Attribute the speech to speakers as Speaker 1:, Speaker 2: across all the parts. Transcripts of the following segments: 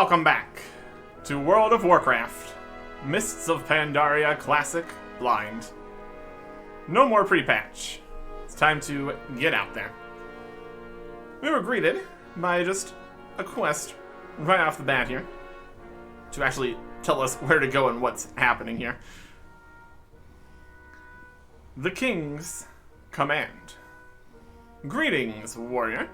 Speaker 1: Welcome back to World of Warcraft. Mists of Pandaria Classic Blind. No more pre-patch. It's time to get out there. We were greeted by just a quest right off the bat here to actually tell us where to go and what's happening here. The King's Command. Greetings, warrior.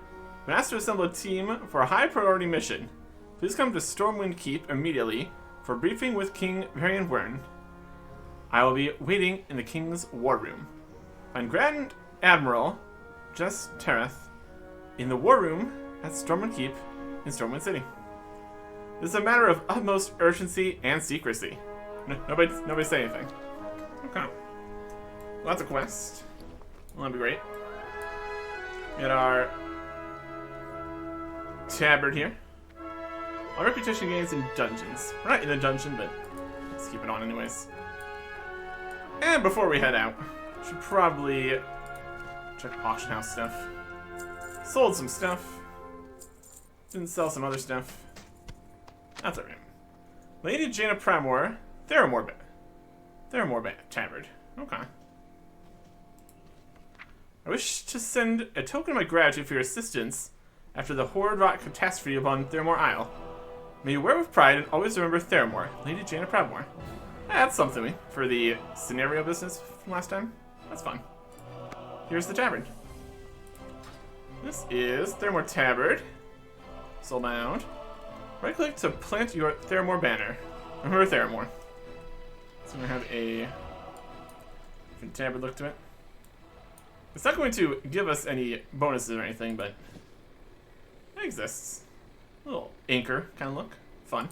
Speaker 1: I'm asked to assemble a team for a high priority mission. Please come to Stormwind Keep immediately for briefing with King Varian Wern. I will be waiting in the King's War Room. Find Grand Admiral Jess Tereth in the War Room at Stormwind Keep in Stormwind City. This is a matter of utmost urgency and secrecy. Nobody say anything. Okay. Well, that's a quest. Well, that'd be great. Get our tabard here. Our reputation gains in dungeons. We're not in a dungeon, but let's keep it on anyways. And before we head out, should probably check auction house stuff. Sold some stuff. Didn't sell some other stuff. That's alright. Lady Jaina Pramor, Theramore Tabard. Okay. I wish to send a token of my gratitude for your assistance after the horde-wrought catastrophe upon Theramore Isle. May you wear with pride and always remember Theramore, Lady Jaina Pramor. That's something for the scenario business from last time. That's fun. Here's the tabard. This is Theramore Tabard. Soulbound. Right-click to plant your Theramore banner. Remember Theramore. It's going to have a different tabard look to it. It's not going to give us any bonuses or anything, but it exists. A little anchor kind of look. Fun.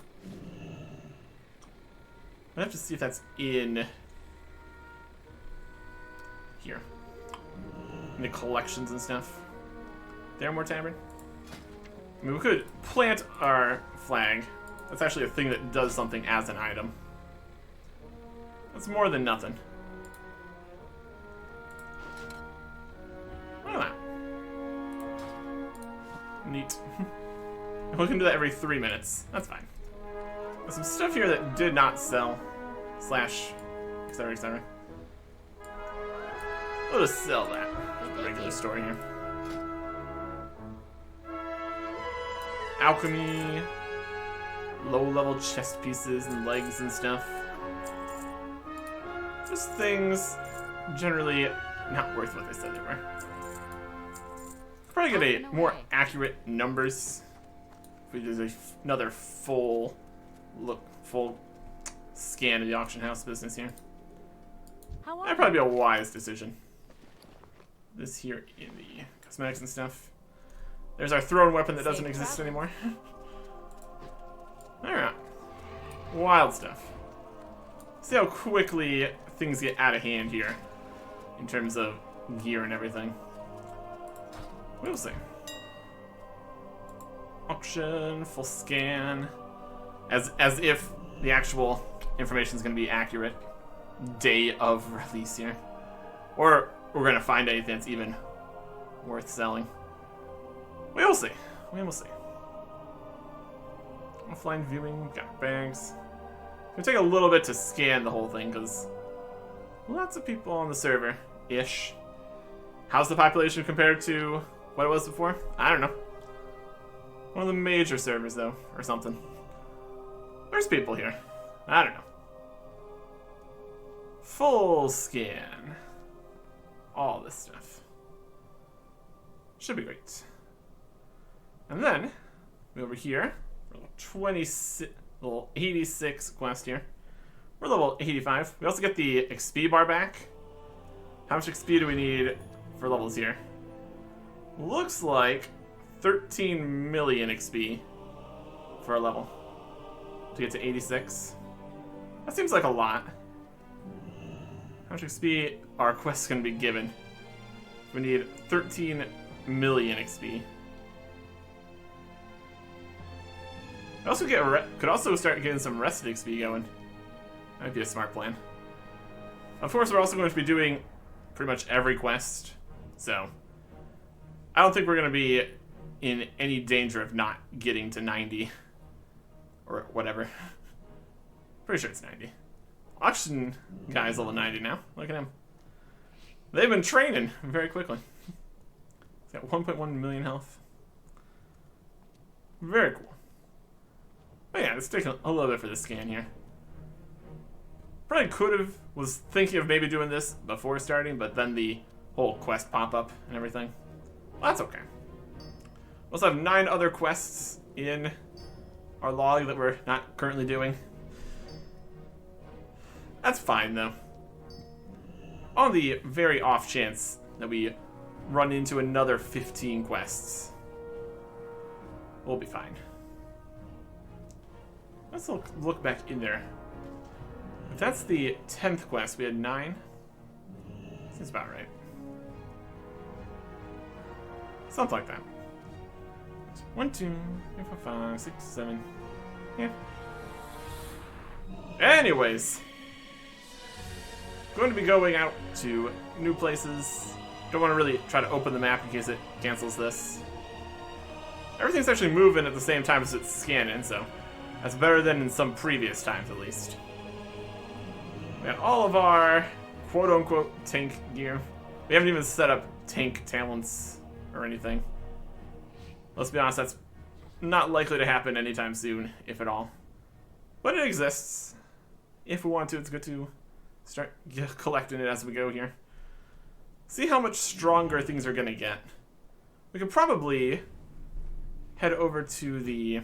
Speaker 1: I have to see if that's in here. In the collections and stuff. Theramore Tavern. I mean, we could plant our flag. That's actually a thing that does something as an item. That's more than nothing. Look at that. Neat. We can do that every 3 minutes. That's fine. There's some stuff here that did not sell. Slash, etc, etc. We'll just sell that. The regular store here. Alchemy. Low-level chest pieces and legs and stuff. Just things generally not worth what they said they were. Probably get a more accurate numbers. If we do another full scan of the auction house business here. That'd probably be a wise decision. This here in the cosmetics and stuff. There's our thrown weapon that doesn't exist anymore. Alright. Wild stuff. See how quickly things get out of hand here. In terms of gear and everything. We'll see. Auction, full scan. As if the actual information is going to be accurate. Day of release here. Or we're going to find anything that's even worth selling. We will see. We will see. Offline viewing, got bags. It'll take a little bit to scan the whole thing because lots of people on the server-ish. How's the population compared to what it was before? I don't know. One of the major servers, though, or something. There's people here. I don't know. Full scan. All this stuff. Should be great. And then, over here, level 86 quest here. We're level 85. We also get the XP bar back. How much XP do we need for levels here? Looks like 13 million XP for a level to get to 86. That seems like a lot. How much XP are quests going to be given? We need 13 million XP. I also could also start getting some rested XP going. That'd be a smart plan. Of course, we're also going to be doing pretty much every quest, so I don't think we're going to be in any danger of not getting to 90 Or whatever. Pretty sure it's 90. Auction guy's level 90 now. Look at him. They've been training very quickly. He's got 1.1 million health. Very cool. But yeah, let's take a little bit for this scan here. Probably was thinking of maybe doing this before starting, but then the whole quest pop-up and everything. Well, that's okay. We also have 9 other quests in our log that we're not currently doing. That's fine, though. On the very off chance that we run into another 15 quests, we'll be fine. Let's look back in there. If that's the 10th quest, we had 9. Seems about right. Something like that. 1, 2, 3, 4, 5, 6, 7. Yeah. Anyways. Going to be going out to new places. Don't want to really try to open the map in case it cancels this. Everything's actually moving at the same time as it's scanning, so that's better than in some previous times at least. We got all of our quote-unquote tank gear. We haven't even set up tank talents or anything. Let's be honest, that's not likely to happen anytime soon, if at all. But it exists. If we want to, it's good to start collecting it as we go here. See how much stronger things are going to get. We could probably head over to the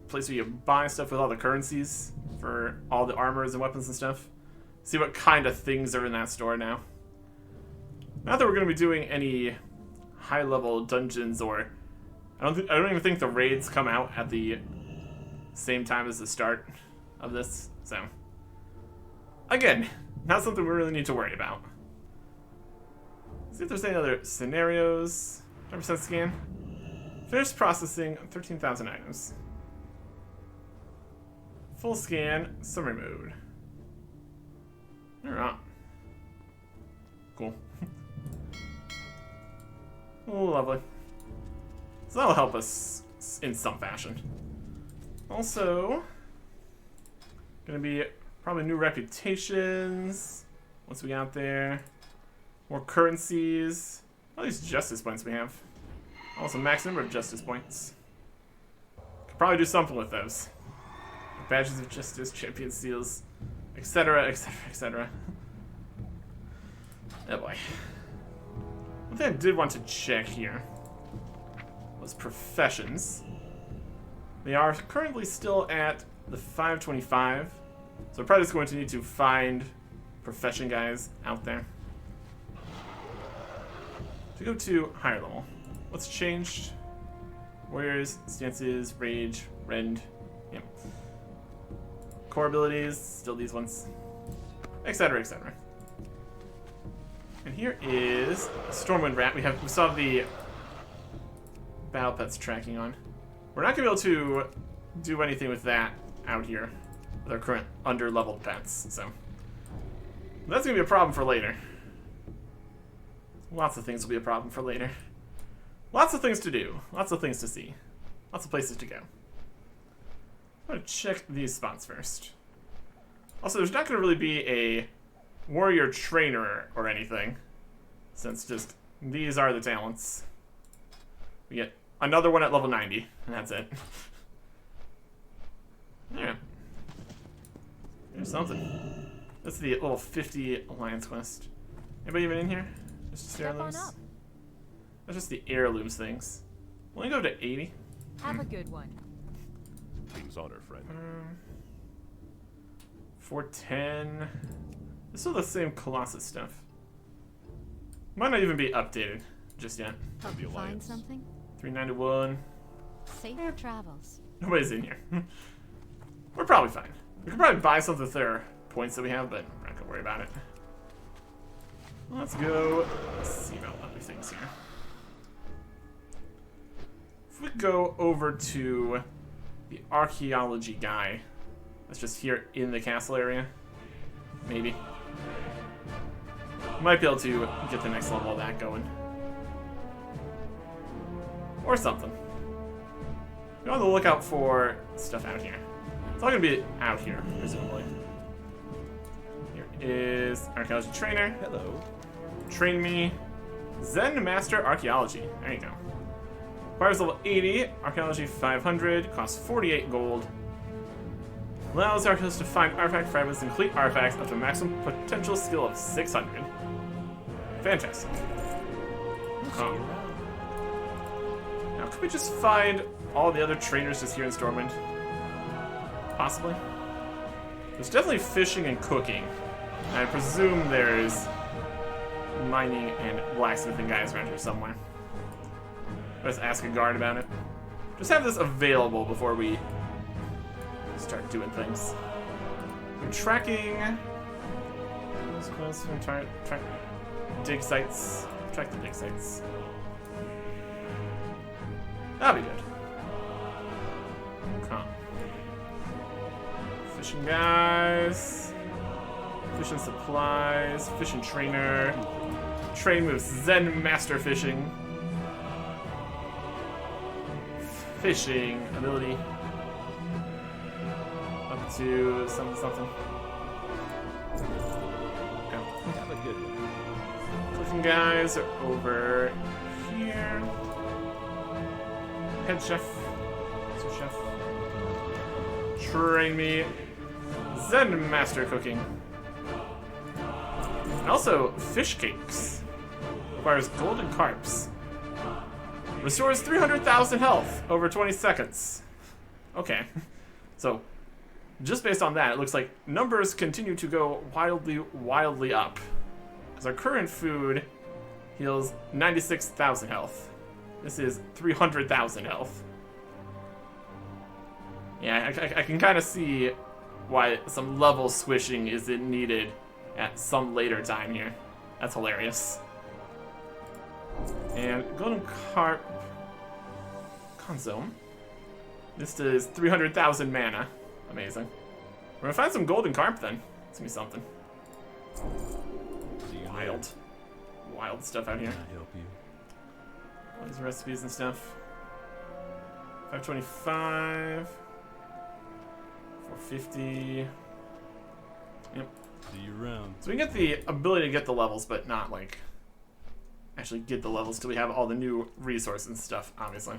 Speaker 1: place where you buy stuff with all the currencies for all the armors and weapons and stuff. See what kind of things are in that store now. Not that we're going to be doing any high-level dungeons, or I don't even think the raids come out at the same time as the start of this. So again, not something we really need to worry about. See if there's any other scenarios. 100% scan. Finish processing 13,000 items. Full scan, summary mode. Alright. Cool. Oh, lovely. So that'll help us in some fashion. Also, gonna be probably new reputations once we get out there. More currencies. All these justice points we have. Also max number of justice points. Could probably do something with those. Badges of justice, champion seals, etc., etc., etc. Oh boy. One thing I did want to check here was professions. They are currently still at the 525, so we're probably just going to need to find profession guys out there. To go to higher level, what's changed? Warriors, stances, rage, rend, yep. Core abilities, still these ones, etc., etc. And here is a Stormwind Rat. We saw the battle pets tracking on. We're not gonna be able to do anything with that out here with our current under-leveled pets, so that's gonna be a problem for later. Lots of things will be a problem for later. Lots of things to do, lots of things to see, lots of places to go. I'm gonna check these spots first. Also, there's not gonna really be a warrior trainer or anything, since just these are the talents. We get another one at level 90, and that's it. Yeah. Here's something. That's the little 50 alliance quest. Anybody even in here? Just heirlooms? That's just the heirlooms things. We'll only go to 80.
Speaker 2: Have a good one.
Speaker 3: King's honor, friend.
Speaker 1: 410. This is all the same Colossus stuff. Might not even be updated just yet.
Speaker 2: Help you find something?
Speaker 1: 391.
Speaker 2: Safe travels.
Speaker 1: Nobody's in here. We're probably fine. We could probably buy something with their points that we have, but we're not gonna worry about it. Let's go see about other things here. If we go over to the archaeology guy that's just here in the castle area, maybe. Might be able to get the next level of that going. Or something. Be on the lookout for stuff out here. It's all gonna be out here, presumably. Here is Archaeology Trainer.
Speaker 3: Hello.
Speaker 1: Train me. Zen Master Archaeology. There you go. Requires level 80. Archaeology 500. Costs 48 gold. Allows archaeologists to find artifact fragments and complete artifacts up to a maximum potential skill of 600. Fantastic. Oh. Now, could we just find all the other trainers just here in Stormwind? Possibly. There's definitely fishing and cooking. And I presume there's mining and blacksmithing guys around here somewhere. Let's ask a guard about it. Just have this available before we start doing things. We're tracking. Track dig sites. Track the dig sites. That'll be good. Okay. Fishing guys. Fishing supplies. Fishing trainer. Train moves. Zen Master Fishing. Fishing ability. Up to something.
Speaker 3: Have a good one.
Speaker 1: Cooking guys are over here. Head chef. Sous chef. Train me. Zen Master Cooking. And also, fish cakes. Requires golden carps. Restores 300,000 health over 20 seconds. Okay. So, just based on that, it looks like numbers continue to go wildly up. Because our current food heals 96,000 health. This is 300,000 health. Yeah, I can kind of see why some level swishing is needed at some later time here. That's hilarious. And golden carp consome. This does 300,000 mana. Amazing. We're gonna find some golden carp then. It's gonna be something. Wild stuff out here.
Speaker 3: Can I help you?
Speaker 1: All these recipes and stuff. 525. 450. Yep.
Speaker 3: See you around.
Speaker 1: So we get the ability to get the levels, but not like actually get the levels till we have all the new resources and stuff, obviously.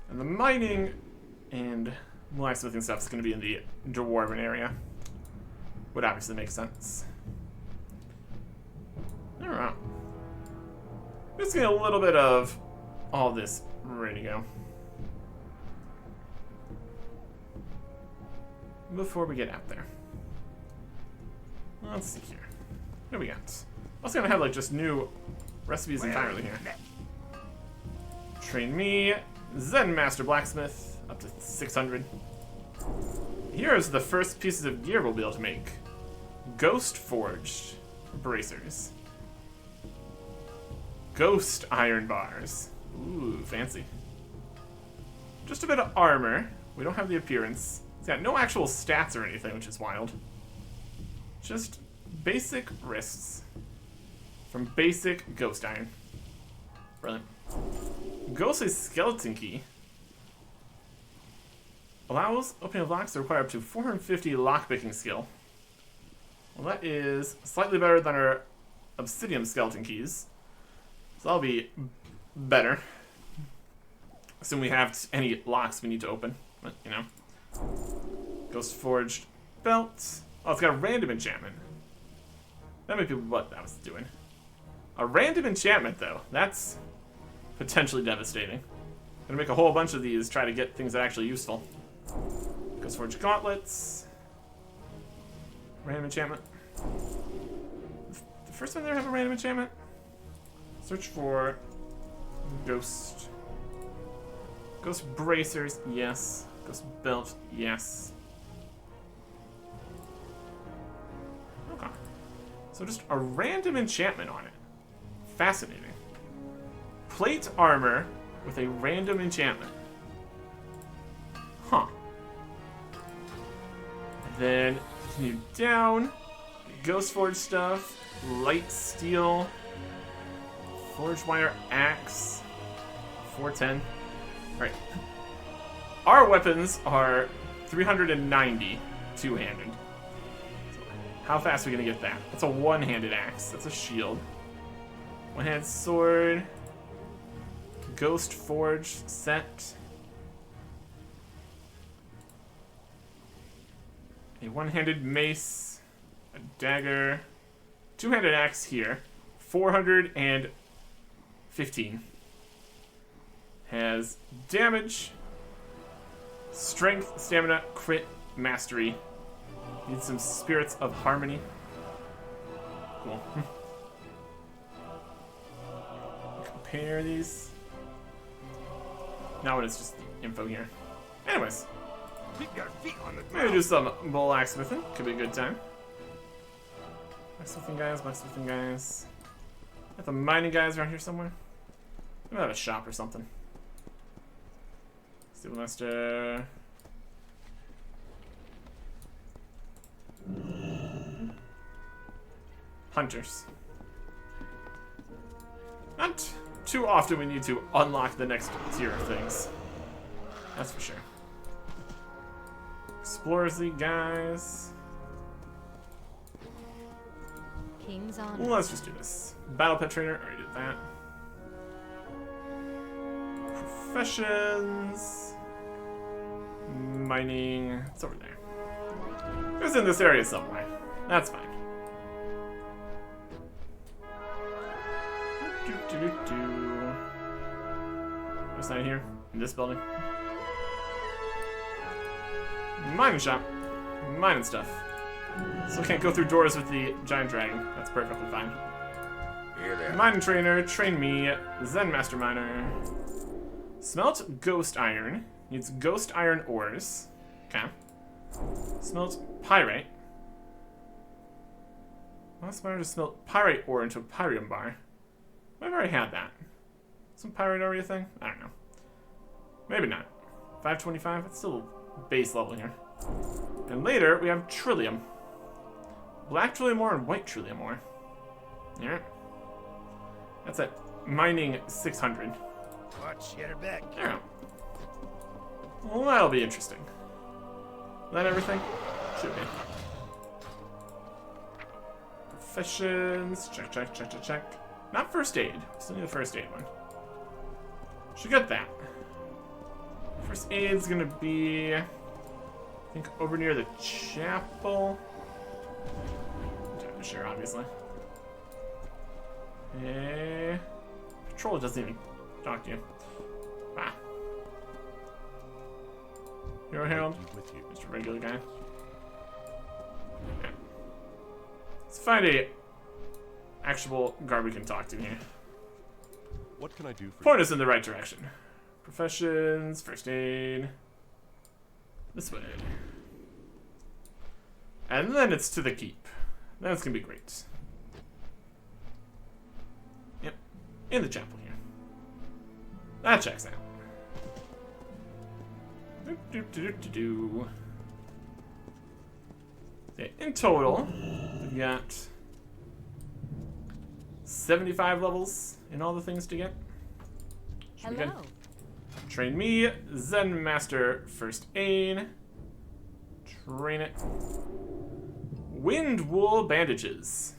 Speaker 1: And the mining and blacksmithing stuff is going to be in the dwarven area. Would obviously make sense. Alright. Just get a little bit of all this ready to go. Before we get out there. Let's see here. What do we got? Also gonna have like just new recipes entirely here. Train me. Zen Master Blacksmith. Up to 600. Here's the first pieces of gear we'll be able to make. Ghost Forged bracers. Ghost iron bars. Ooh, fancy. Just a bit of armor. We don't have the appearance. It's got no actual stats or anything, which is wild. Just basic wrists. From basic ghost iron. Brilliant. Ghostly skeleton key. Allows opening of locks to require up to 450 lockpicking skill. Well, that is slightly better than our obsidian skeleton keys. So that'll be better. Assume we have any locks we need to open. But, you know. Ghost Forged belt. Oh, it's got a random enchantment. That might be what I was doing. A random enchantment, though. That's potentially devastating. Gonna make a whole bunch of these, try to get things that are actually useful. Ghost Forged gauntlets. Random enchantment. The first one there have a random enchantment? Search for Ghost. Ghost bracers, yes. Ghost belt, yes. Okay. So just a random enchantment on it. Fascinating. Plate armor with a random enchantment. Huh. Then continue down. Ghost Forge stuff. Light steel. Forged wire axe. 410. Alright. Our weapons are 390 two-handed. So how fast are we gonna get that? That's a one-handed axe. That's a shield. One-handed sword. Ghost Forge set. A one-handed mace. A dagger. Two-handed axe here. 415. Has damage, strength, stamina, crit, mastery. Needs some spirits of harmony. Cool. Compare these. Now it's just info here. Anyways.
Speaker 4: Keep your feet on the
Speaker 1: Maybe do some blacksmithing. Could be a good time. Blacksmithing guys, blacksmithing guys. Got the mining guys around here somewhere. Maybe have a shop or something. Steel Master. Hunters. Not too often we need to unlock the next tier of things. That's for sure. Explorersy guys.
Speaker 2: King's on.
Speaker 1: Well, let's just do this. Battle Pet Trainer, already did that. Professions. Mining. It's over there. It was in this area somewhere. That's fine. What's not here? In this building. Mining shop. Mining stuff. Still can't go through doors with the giant dragon. That's perfectly fine.
Speaker 4: Here there.
Speaker 1: Mining trainer, train me. Zen Master Miner. Smelt ghost iron. Needs ghost iron ores. Okay. Smelt pyrite. Last miner to smelt pyrite ore into a pyrium bar. I've already had that. Some pyrite already a thing? I don't know. Maybe not. 525? That's still base level here. And later, we have Trillium. Black Trillium ore and white Trillium ore. Alright. That's at mining 600.
Speaker 4: Watch, hit her back.
Speaker 1: Alright. Well, that'll be interesting. Is that everything? Should be. Professions. Check, check, check, check, check. Not first aid. Still need the first aid one. Should get that. First aid's gonna be, I think, over near the chapel. Sure, obviously. Hey. Patrol doesn't even talk to you. Ah. Hero Herald.
Speaker 3: With you.
Speaker 1: Just a regular guy. Okay. Let's find a actual guard we can talk to here.
Speaker 3: What can I do for
Speaker 1: Point us in the right direction. Professions, first aid. This way. And then it's to the keep. That's gonna be great. Yep. In the chapel here. That checks out. Okay, in total, we've got 75 levels in all the things to get. Should be good.
Speaker 2: Hello.
Speaker 1: Train me, Zen Master First Aid. Train it. Wind Wool Bandages.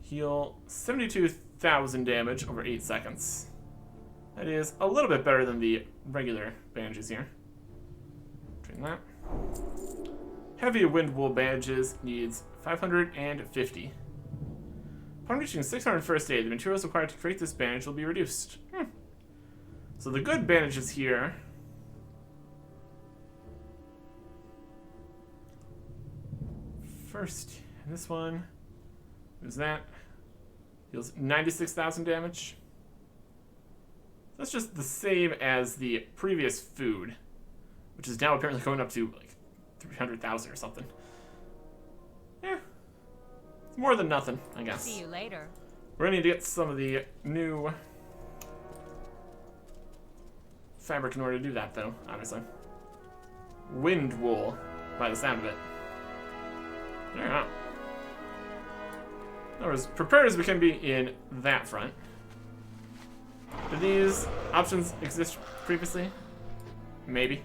Speaker 1: Heal 72,000 damage over 8 seconds. That is a little bit better than the regular bandages here. Train that. Heavy Wind Wool Bandages needs 550. Upon reaching 600 first aid, the materials required to create this bandage will be reduced. So the good bandages here. First, this one. Who's that? Deals 96,000 damage. That's just the same as the previous food, which is now apparently going up to like 300,000 or something. Yeah. It's more than nothing, I guess.
Speaker 2: See you later.
Speaker 1: We're gonna need to get some of the new fabric in order to do that, though, obviously. Wind wool, by the sound of it. Yeah. We're as prepared as we can be in that front. Did these options exist previously? Maybe.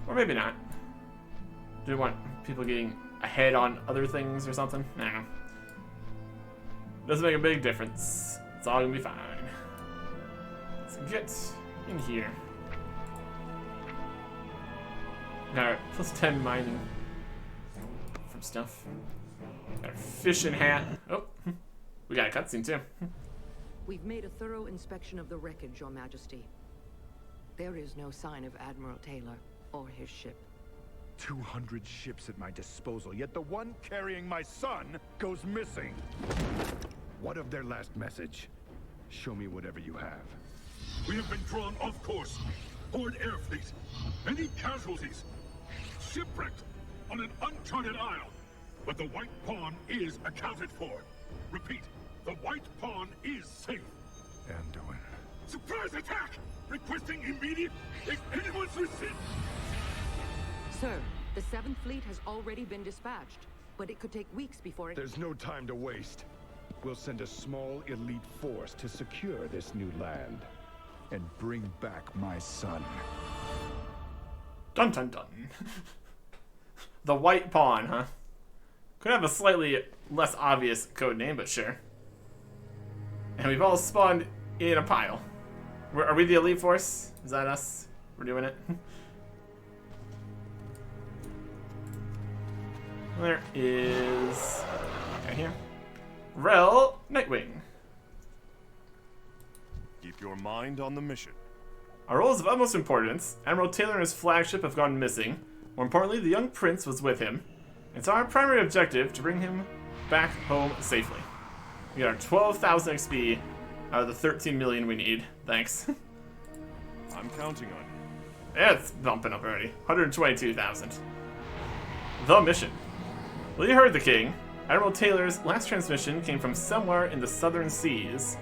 Speaker 1: Or maybe not. Do we want people getting ahead on other things or something? I don't know. Doesn't make a big difference. It's all gonna be fine. Let's get in here. Alright, plus 10 mining from stuff. Got our fishing hat. Oh, we got a cutscene too.
Speaker 5: We've made a thorough inspection of the wreckage, Your Majesty. There is no sign of Admiral Taylor or his ship.
Speaker 4: 200 ships at my disposal, yet the one carrying my son goes missing. What of their last message? Show me whatever you have.
Speaker 6: We have been drawn off course. Horde air fleet. Many casualties. Shipwrecked on an uncharted isle. But the White Pawn is accounted for. Repeat, the White Pawn is safe.
Speaker 4: Anduin.
Speaker 6: Surprise attack! Requesting immediate... Is anyone's receipt?
Speaker 5: Sir, the 7th Fleet has already been dispatched, but it could take weeks before it...
Speaker 4: There's no time to waste. We'll send a small elite force to secure this new land and bring back my son.
Speaker 1: Dun dun dun. The White Pawn, huh? Could have a slightly less obvious code name, but sure. And we've all spawned in a pile. Are we the elite force? Is that us? We're doing it. There is... Okay, here. Rel Nightwing.
Speaker 3: Keep your mind on the mission.
Speaker 1: Our role is of utmost importance. Admiral Taylor and his flagship have gone missing. More importantly, the young prince was with him. It's our primary objective to bring him back home safely. We got our 12,000 XP out of the 13 million we need. Thanks.
Speaker 3: I'm counting on you.
Speaker 1: Yeah, it's bumping up already. 122,000. The mission. Well, you heard the king. Admiral Taylor's last transmission came from somewhere in the southern seas.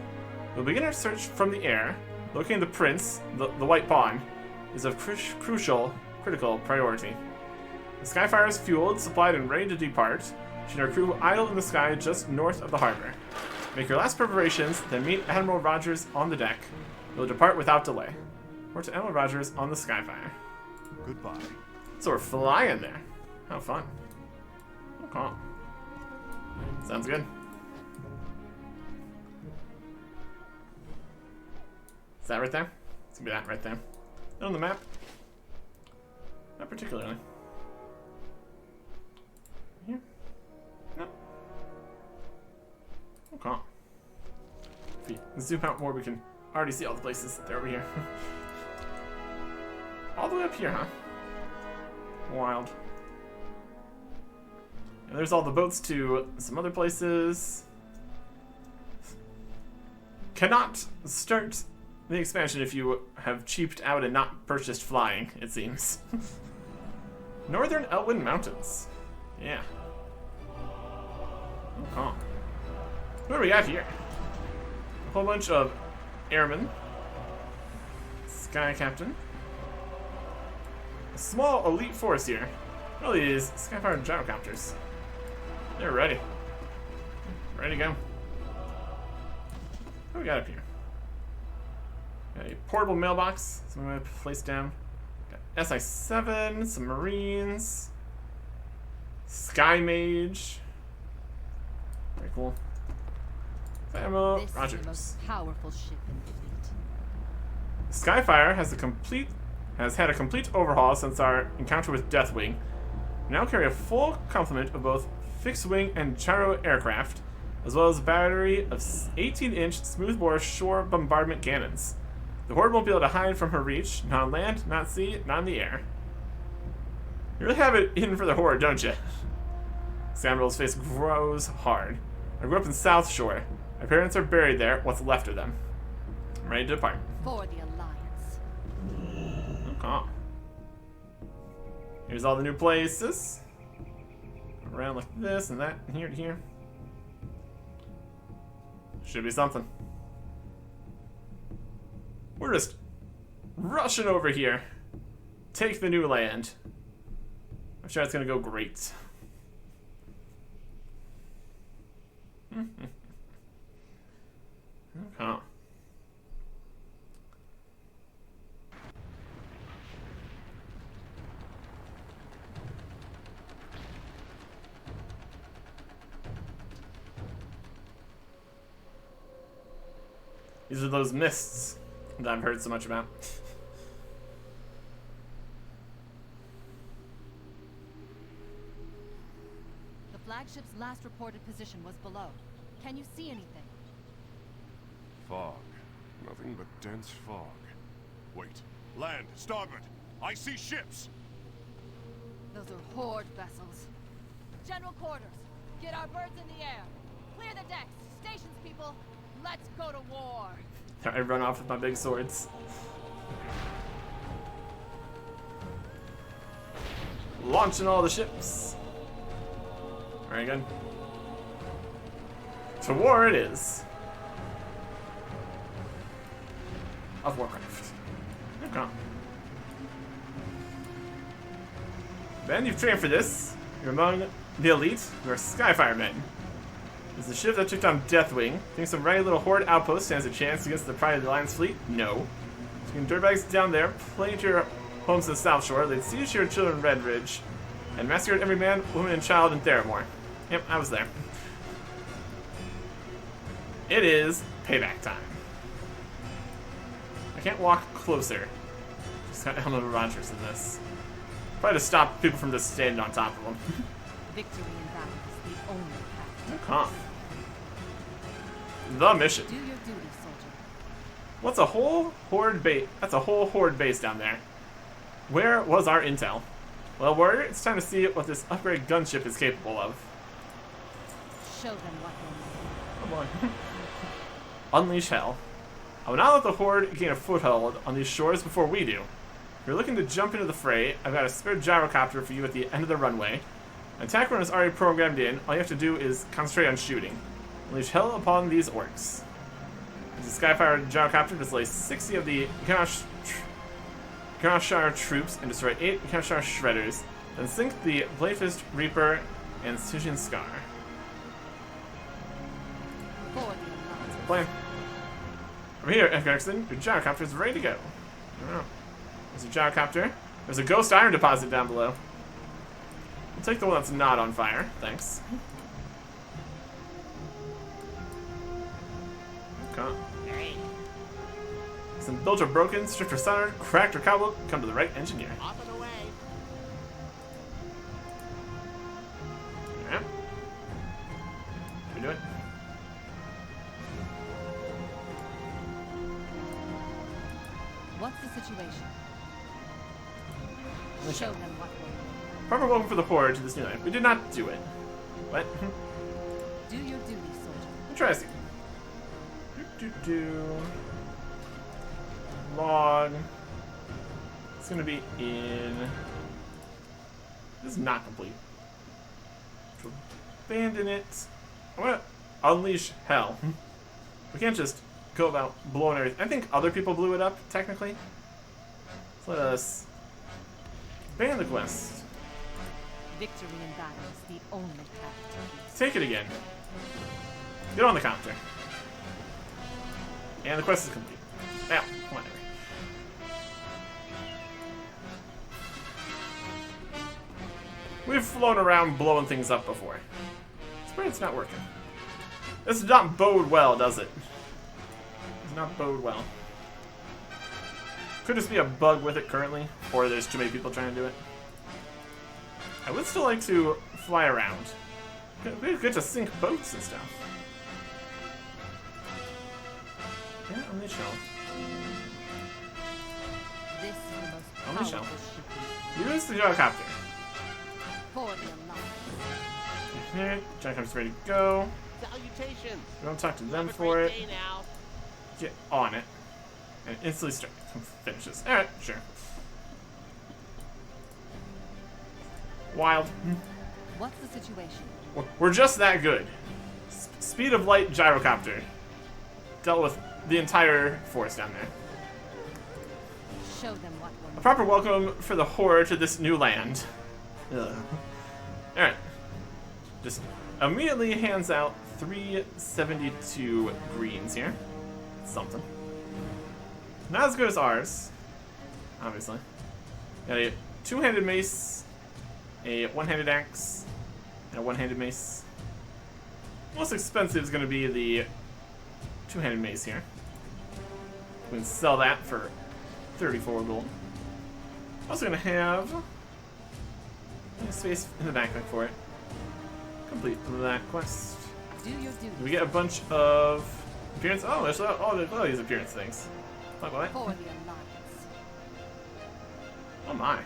Speaker 1: We'll begin our search from the air. Locating the prince, the White Pawn, is of critical priority. The Skyfire is fueled, supplied, and ready to depart. Should our crew idle in the sky just north of the harbor. Make your last preparations, then meet Admiral Rogers on the deck. We'll depart without delay. Report to Admiral Rogers on the Skyfire.
Speaker 3: Goodbye.
Speaker 1: So we're flying there. How fun. Okay. Sounds good. Is that right there? It's gonna be that right there. On the map? Not particularly. Here? No. Okay. If we zoom out more, we can already see all the places. They're over here. All the way up here, huh? Wild. And there's all the boats to some other places. Cannot start the expansion if you have cheaped out and not purchased flying, it seems. Northern Elwyn Mountains. Yeah. Oh. What do we got here? A whole bunch of airmen. Sky Captain. A small elite force here. All these Skyfire gyrocopters. They're ready. Ready to go. What do we got up here? Got a portable mailbox. So I'm going to place down. Got SI-7, some Marines. Sky Mage. Very cool. Ammo.
Speaker 2: This is the
Speaker 1: Rogers.
Speaker 2: most powerful ship in the fleet.
Speaker 1: Skyfire has had a complete overhaul since our encounter with Deathwing. We now carry a full complement of both fixed-wing and gyro aircraft, as well as a battery of 18-inch smoothbore shore bombardment cannons. The Horde won't be able to hide from her reach, not on land, not sea, not in the air. You really have it in for the Horde, don't you? Samuel's face grows hard. I grew up in South Shore. My parents are buried there, what's left of them. I'm ready to depart.
Speaker 2: For the Alliance.
Speaker 1: Okay. Here's all the new places. Around like this and that, and here to here. Should be something. We're just rushing over here. Take the new land. I'm sure it's gonna go great. Okay. These are those mists that I've heard so much about.
Speaker 2: The flagship's last reported position was below. Can you see anything?
Speaker 3: Fog. Nothing but dense fog. Wait. Land. Starboard. I see ships.
Speaker 2: Those are Horde vessels. General quarters. Get our birds in the air. Clear the decks. Stations, people. Let's go to war.
Speaker 1: I run off with my big swords. Launching all the ships. Very good. To war it is. Of Warcraft. Okay. Ben, you've trained for this. You're among the elite. You're Skyfire men. Is the ship that took down Deathwing. Think some ragged little Horde outpost stands a chance against the pride of the Alliance fleet? No. Taking dirtbags down there, playing to your homes in the South Shore, they'd siege your children in Red Ridge, and massacred every man, woman, and child in Theramore. Yep, I was there. It is payback time. I can't walk closer. Just got Eleanor Rogers in this. Probably to stop people from just standing on top of them.
Speaker 2: Victory in battle is the only path.
Speaker 1: Okay. The mission.
Speaker 2: Do your duty, soldier.
Speaker 1: What's a whole Horde base? That's a whole Horde base down there. Where was our intel? Well, warrior, it's time to see what this upgraded gunship is capable of.
Speaker 2: Show them what they
Speaker 1: Come on. Unleash hell. I will not let the Horde gain a foothold on these shores before we do. If you're looking to jump into the fray, I've got a spare gyrocopter for you at the end of the runway. An attack run is already programmed in. All you have to do is concentrate on shooting. Unleash hell upon these orcs. The Skyfire gyrocopter displays 60 of the Ganashar troops and destroy 8 Ganashar shredders. Then sink the Bladefist Reaper and Sujian Scar.
Speaker 2: For the Alliance.
Speaker 1: Plan. Over here, Erickson, your gyrocopter is ready to go. Oh. There's a gyrocopter. There's a ghost iron deposit down below. I'll take the one that's not on fire. Thanks. Okay. Some built or broken, stripped or soldered, cracked or cobbled, come to the right engineer.
Speaker 7: Off and away.
Speaker 1: Yeah. We do it.
Speaker 2: What's the situation? Show them what we're
Speaker 1: Proper welcome for the Horde to this new life. We did not do it. What?
Speaker 2: Do your duty, soldier.
Speaker 1: Interesting. Log. It's gonna be in. This is not complete. To abandon it. I wanna unleash hell. We can't just go about blowing everything. I think other people blew it up, technically. So let us ban the quest.
Speaker 2: Victory in battle is the only path.
Speaker 1: Take it again. Get on the counter. And the quest is complete. Yeah, whatever. We've flown around blowing things up before. It's weird it's not working. This does not bode well, does it? Does not bode well. Could just be a bug with it currently, or there's too many people trying to do it. I would still like to fly around. We get to sink boats and stuff. Yeah, unleash hell.
Speaker 2: This is the most
Speaker 1: Unleash hell.
Speaker 2: powerful ship.
Speaker 1: Use the gyrocopter.
Speaker 2: For the Alliance.
Speaker 1: Gyrocopter's ready to go.
Speaker 7: Salutations.
Speaker 1: We don't talk to them
Speaker 7: Have a
Speaker 1: for
Speaker 7: great
Speaker 1: it.
Speaker 7: day now.
Speaker 1: Get on it. And instantly start finishes. Alright, sure. Wild.
Speaker 2: What's the situation?
Speaker 1: We're just that good. Speed of light gyrocopter. Dealt with the entire force down there.
Speaker 2: Show them what
Speaker 1: A
Speaker 2: we're
Speaker 1: proper welcome for the Horde to this new land. Alright. Just immediately hands out 372 greens here. Something. Not as good as ours, obviously. Got a two-handed mace, a one-handed axe, and a one-handed mace. Most expensive is going to be the two-handed mace here. We can sell that for 34 gold. Also gonna have space in the backpack for it. Complete that quest.
Speaker 2: Do your duty.
Speaker 1: We get a bunch of appearance. Oh, there's all these appearance things. Like what?
Speaker 2: For the Alliance.
Speaker 1: Oh my.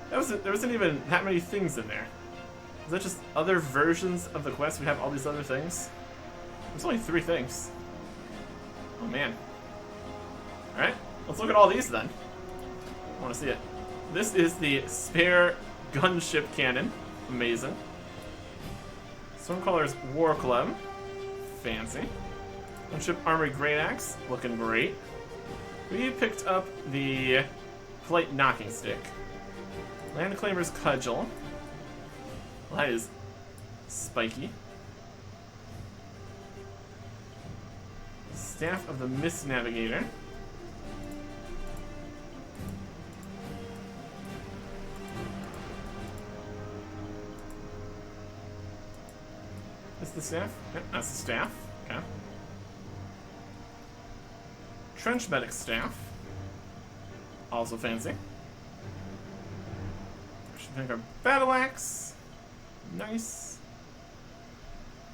Speaker 1: There wasn't even that many things in there. Is that just other versions of the quest? We have all these other things? There's only 3 things. Oh man. Alright, let's look at all these then. I want to see it. This is the spare gunship cannon. Amazing. Stormcaller's War Club. Fancy. Gunship Armory Great Axe. Looking great. We picked up the Plate Knocking Stick. Landclaimer's Cudgel. Well, that is spiky. Staff of the Mist Navigator. Is the staff? Yep, that's the staff. Okay. Trench Medic Staff. Also fancy. Should pick our Battle Axe. Nice.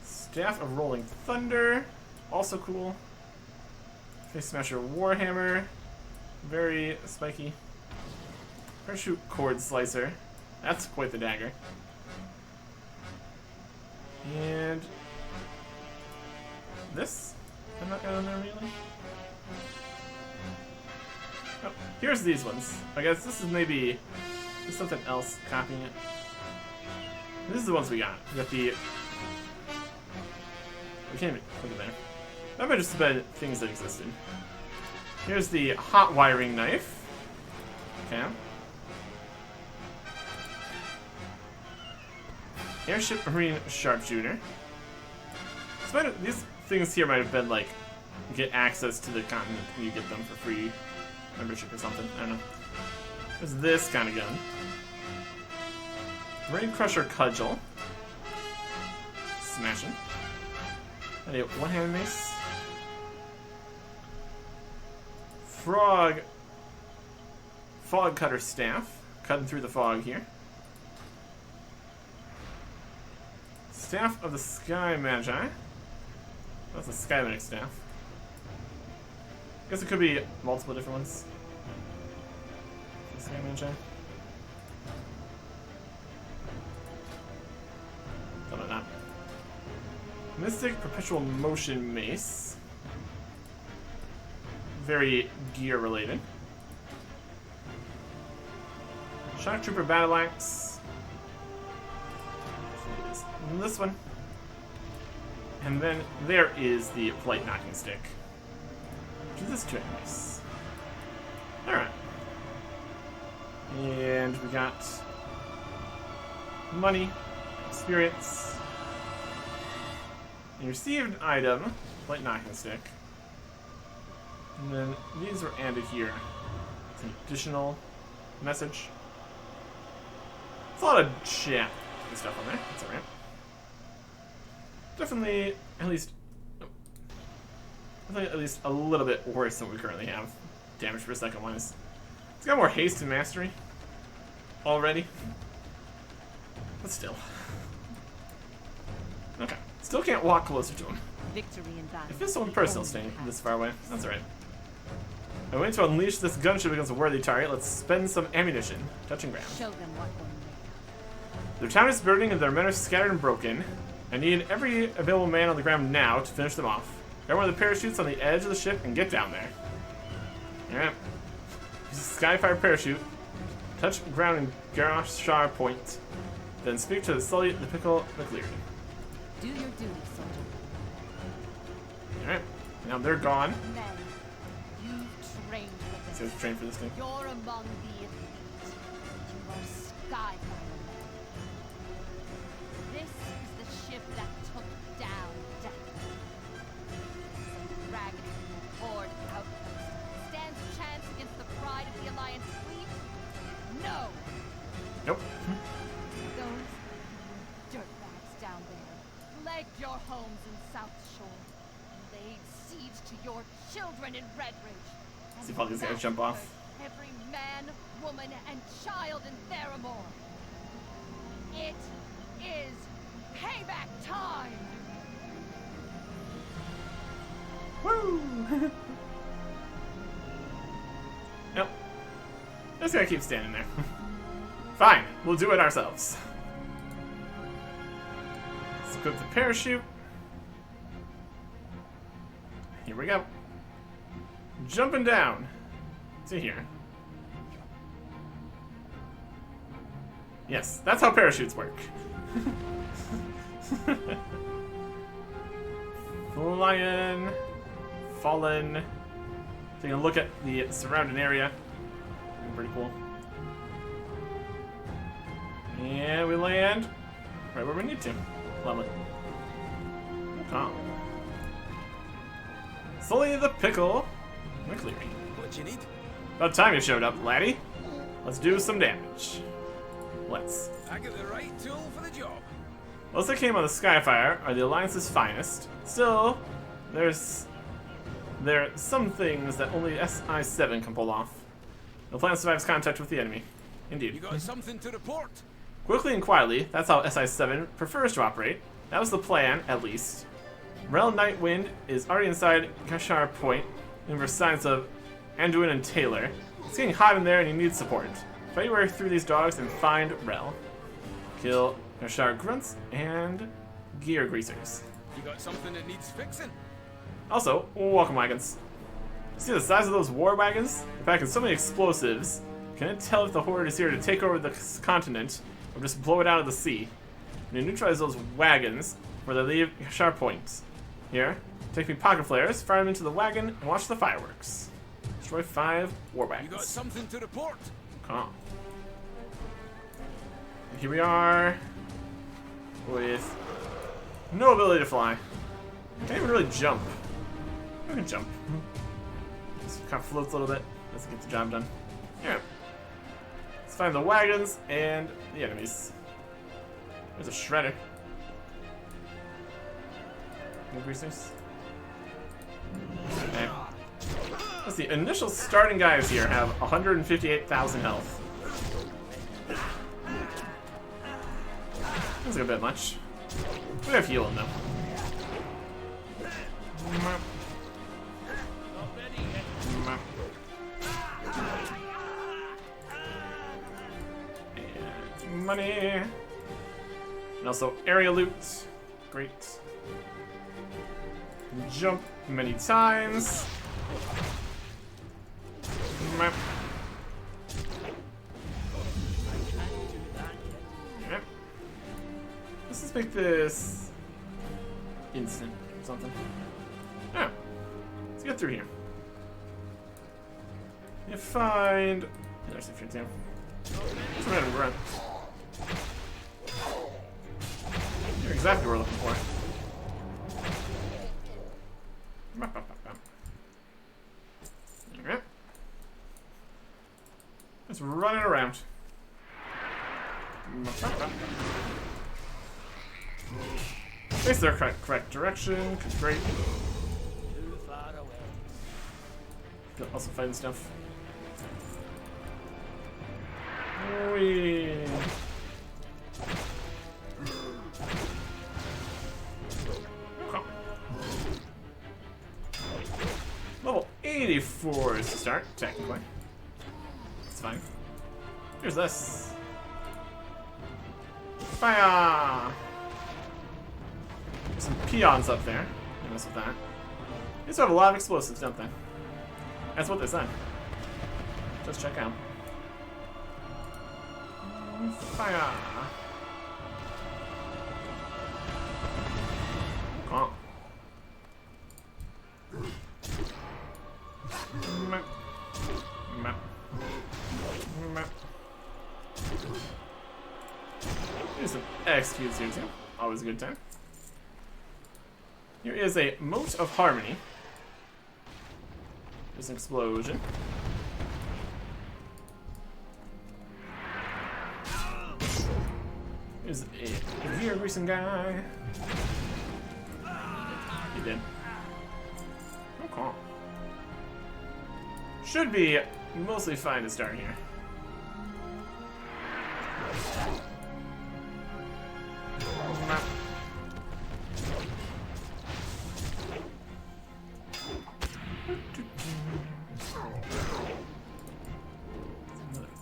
Speaker 1: Staff of Rolling Thunder. Also cool. Face Smasher Warhammer. Very spiky. Parachute Cord Slicer. That's quite the dagger. And this? I'm not going there really. Oh, here's these ones. I guess this is maybe there's something else copying it. This is the ones we got. We got the. We can't even look at there. That might just have been things that existed. Here's the hot wiring knife. Okay. Airship Marine Sharpshooter. These things here might have been like, get access to the continent and you get them for free membership or something. I don't know. There's this kind of gun. Rain Crusher Cudgel. Smashing. And a one-hand mace. Fog Cutter Staff. Cutting through the fog here. Staff of the Sky Magi. That's a Sky Medic staff. I guess it could be multiple different ones. Sky Magi. How about that? Mystic Perpetual Motion Mace. Very gear related. Shock Trooper Battle Axe. And this one. And then there is the Plate Knocking Stick. Which is this too nice. Alright. And we got money, experience. And you received an item, Plate Knocking Stick. And then these were added here. It's an additional message. It's a lot of chat and stuff on there. That's alright. Definitely at least a little bit worse than what we currently have. Damage per second wise. It's got more haste and mastery already. But still. Okay. Still can't walk closer to him.
Speaker 2: Victory in battle.
Speaker 1: It feels so impersonal staying this far away. That's alright. I'm waiting to unleash this gunship against a worthy target. Let's spend some ammunition. Touching ground.
Speaker 2: Show them what we'll make.
Speaker 1: Their town is burning and their men are scattered and broken. I need every available man on the ground now to finish them off. Grab one of the parachutes on the edge of the ship and get down there. Alright. Use a Skyfire parachute. Touch ground in Garashar Point. Then speak to the Sully, the Pickle, MacLeod.
Speaker 2: Do your duty, soldier.
Speaker 1: Alright. Now they're gone.
Speaker 2: Men, you've trained for
Speaker 1: So
Speaker 2: this.
Speaker 1: let's train for this thing.
Speaker 2: You're among the elite. You are Skyfire men. This is the ship that took down Death. Some raggedy horde outpost stands a chance against the pride of the Alliance fleet? No!
Speaker 1: Nope.
Speaker 2: Those dirtbags down there flagged your homes in South Shore and laid siege to to your children in Redridge.
Speaker 1: See if all these guys jump off.
Speaker 2: Every man, woman, and child in Theramore. It is payback time!
Speaker 1: Woo! Nope. Just gotta keep standing there. Fine, we'll do it ourselves. Let's equip the parachute. Here we go. Jumping down to here. Yes, that's how parachutes work. Flying, fallen. Taking a look at the surrounding area. Pretty cool. And we land right where we need to. Lovely. Oh. Sully the Pickle MacLeod.
Speaker 7: What you need?
Speaker 1: About time you showed up, laddie. Let's do some damage. Let's.
Speaker 7: I got the right tool for the job.
Speaker 1: Most that came on the Skyfire are the Alliance's finest. Still, there are some things that only SI-7 can pull off. No plan survives contact with the enemy. Indeed.
Speaker 7: You got something to report?
Speaker 1: Quickly and quietly, that's how SI-7 prefers to operate. That was the plan, at least. Rel Nightwind is already inside Kashar Point, looking for signs of Anduin and Taylor. It's getting hot in there and he needs support. Fight your way through these dogs and find Rel. Kill Kashar Grunts and Gear Greasers.
Speaker 7: You got something that needs fixing?
Speaker 1: Also, welcome wagons. See the size of those war wagons? They're packing so many explosives. Can it tell if the Horde is here to take over the continent or just blow it out of the sea? We need to neutralize those wagons where they leave sharp points. Here, take me pocket flares, fire them into the wagon, and watch the fireworks. Destroy 5 war wagons.
Speaker 7: You got something to report?
Speaker 1: Come on. And here we are with no ability to fly. Can't even really jump. I can jump. Just kind of floats a little bit. Doesn't get the job done. Yeah. Let's find the wagons and the enemies. There's a shredder. No greasers. Okay. Let's see. Initial starting guys here have 158,000 health. That's like a bit much. We have healing though. And money. And also area loot. Great. Jump many times. Let's just make this instant or something. Yeah. Let's get through here. You find. There's a few too. Let's run and run. You're exactly what we're looking for. Alright. Just running around. Face their correct direction. Great.
Speaker 7: Too far away.
Speaker 1: Also fighting stuff. Whee. Okay. Level 84 is to start, technically. It's fine. Here's this. Fire! There's some peons up there. Don't mess with that. These have a lot of explosives, don't they? That's what they said. Just check out. Fire! Oh. Map. Map. Map. Here's some executes here too. Always a good time. Here is a Moat of Harmony. There's an explosion. Here's a gear greasing guy. He did. Okay. Should be mostly fine to start here.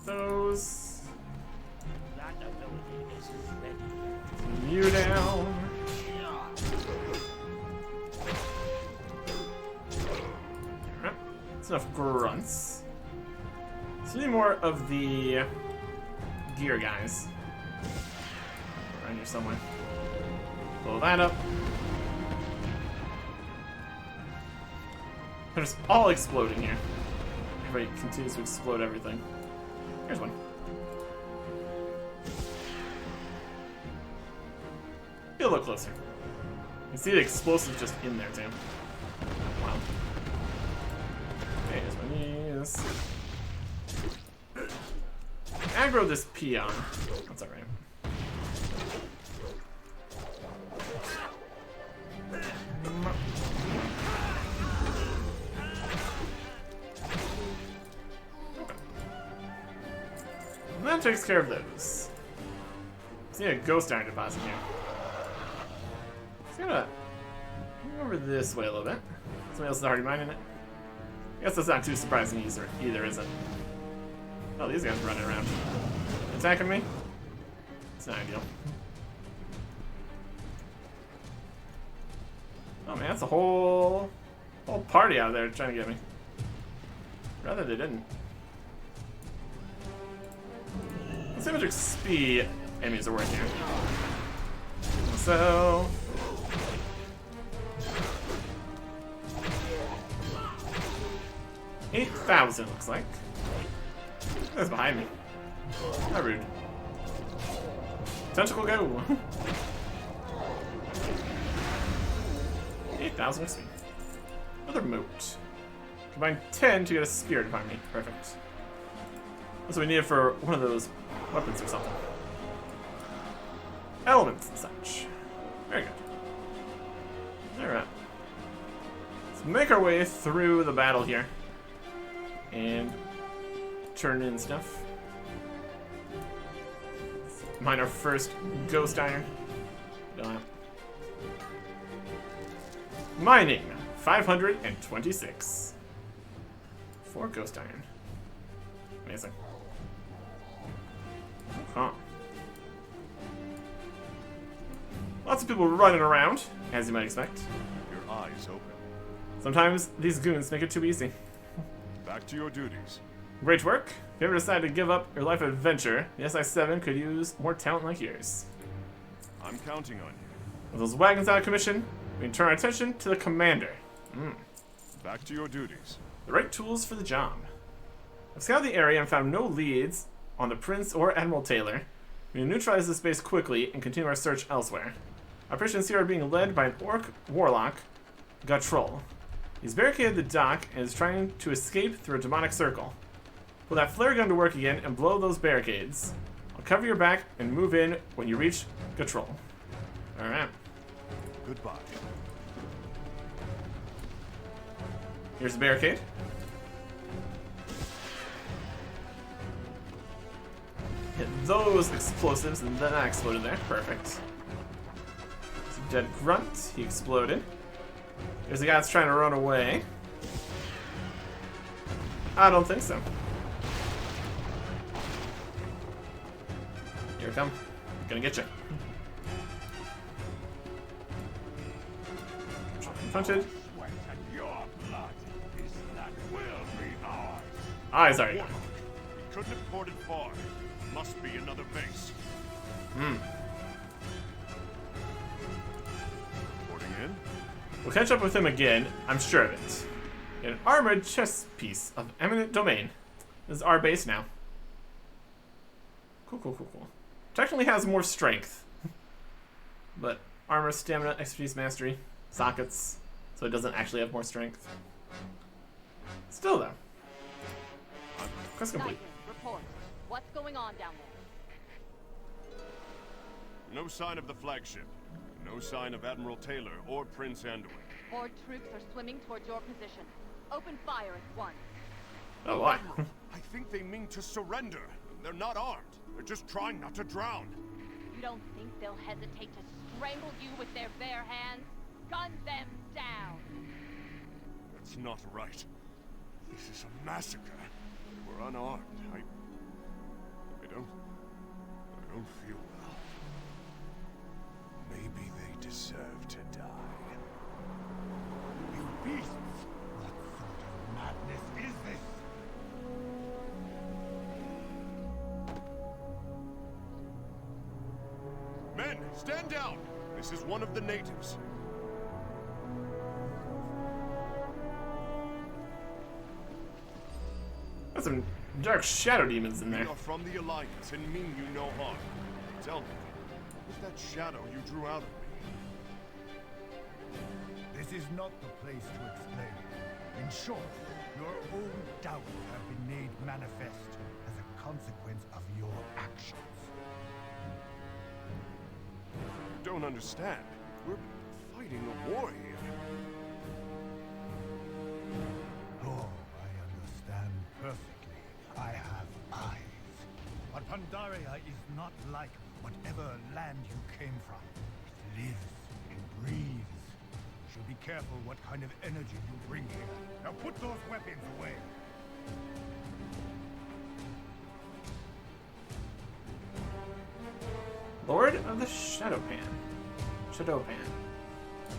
Speaker 1: Those.
Speaker 7: That ability isn't ready.
Speaker 1: You down. Alright. That's enough grunts. So we need more of the gear guys. Around here somewhere. Blow that up. They're just all exploding here. Everybody continues to explode everything. Here's one. Be a little closer. You can see the explosives just in there, too. Wow. Okay, here's my knees. Aggro this peon. That's alright. And that takes care of those. See a ghost iron deposit here. Just gonna move over this way a little bit. Somebody else is already mining it. I guess that's not too surprising either, is it? Oh, these guys are running around. Attacking me? It's not ideal. Oh man, that's a whole party out there trying to get me. Rather they didn't. Let's see how much XP enemies are worth here. So 8,000 looks like. That's behind me. How rude. Tentacle go! 8,000 XP. Another moat. Combine 10 to get a spirit upon me. Perfect. That's what we needed for one of those weapons or something. Elements and such. Very good. Alright. Let's make our way through the battle here. And turn in stuff. Let's mine our first ghost iron. Mining 526. 4 ghost iron. Amazing. Huh. Lots of people running around, as you might expect.
Speaker 3: Your eyes open.
Speaker 1: Sometimes these goons make it too easy.
Speaker 3: Back to your duties.
Speaker 1: Great work. If you ever decide to give up your life adventure, the SI-7 could use more talent like yours.
Speaker 3: I'm counting on you.
Speaker 1: With those wagons out of commission, we can turn our attention to the commander.
Speaker 3: Back to your duties.
Speaker 1: The right tools for the job. I've scouted the area and found no leads on the Prince or Admiral Taylor. We can neutralize this base quickly and continue our search elsewhere. Operations here are being led by an orc warlock, Gatrol. He's barricaded the dock and is trying to escape through a demonic circle. Put that flare gun to work again and blow those barricades. I'll cover your back and move in when you reach Gatrol. Alright.
Speaker 3: Goodbye.
Speaker 1: Here's the barricade. Hit those explosives and then I exploded there. Perfect. It's a dead grunt. He exploded. There's the guy that's trying to run away. I don't think so. Here I come. I'm gonna get you. Confronted. Eyes are you?
Speaker 3: He couldn't have ported far. Must be another base. Porting in?
Speaker 1: We'll catch up with him again, I'm sure of it. An armored chess piece of eminent domain. This is our base now. Cool. Technically has more strength. But armor, stamina, expertise, mastery, sockets. So it doesn't actually have more strength. Still though. Quest complete.
Speaker 2: Nightwing, report. What's going on down there?
Speaker 3: No sign of the flagship. No sign of Admiral Taylor or Prince Anduin.
Speaker 2: Horde troops are swimming towards your position. Open fire at once.
Speaker 1: Oh, why?
Speaker 3: I think they mean to surrender. They're not armed. They're just trying not to drown.
Speaker 2: You don't think they'll hesitate to strangle you with their bare hands? Gun them down!
Speaker 3: That's not right. This is a massacre. We're unarmed. I don't feel well. Maybe they deserve to die.
Speaker 4: You beasts! What sort of madness is this?
Speaker 3: Men, stand down! This is one of the natives.
Speaker 1: Got some dark shadow demons in
Speaker 3: We
Speaker 1: there.
Speaker 3: are from the Alliance and mean you no harm. Tell me, what was that shadow you drew out of me?
Speaker 4: This is not the place to explain. In short, your own doubts have been made manifest as a consequence of your actions.
Speaker 3: Don't understand. We're fighting a war here.
Speaker 4: Oh, I understand perfectly. I have eyes. But Pandaria is not like whatever land you came from. It lives and breathes. You should be careful what kind of energy you bring here. Now put those weapons away.
Speaker 1: Lord of the Shadowpan.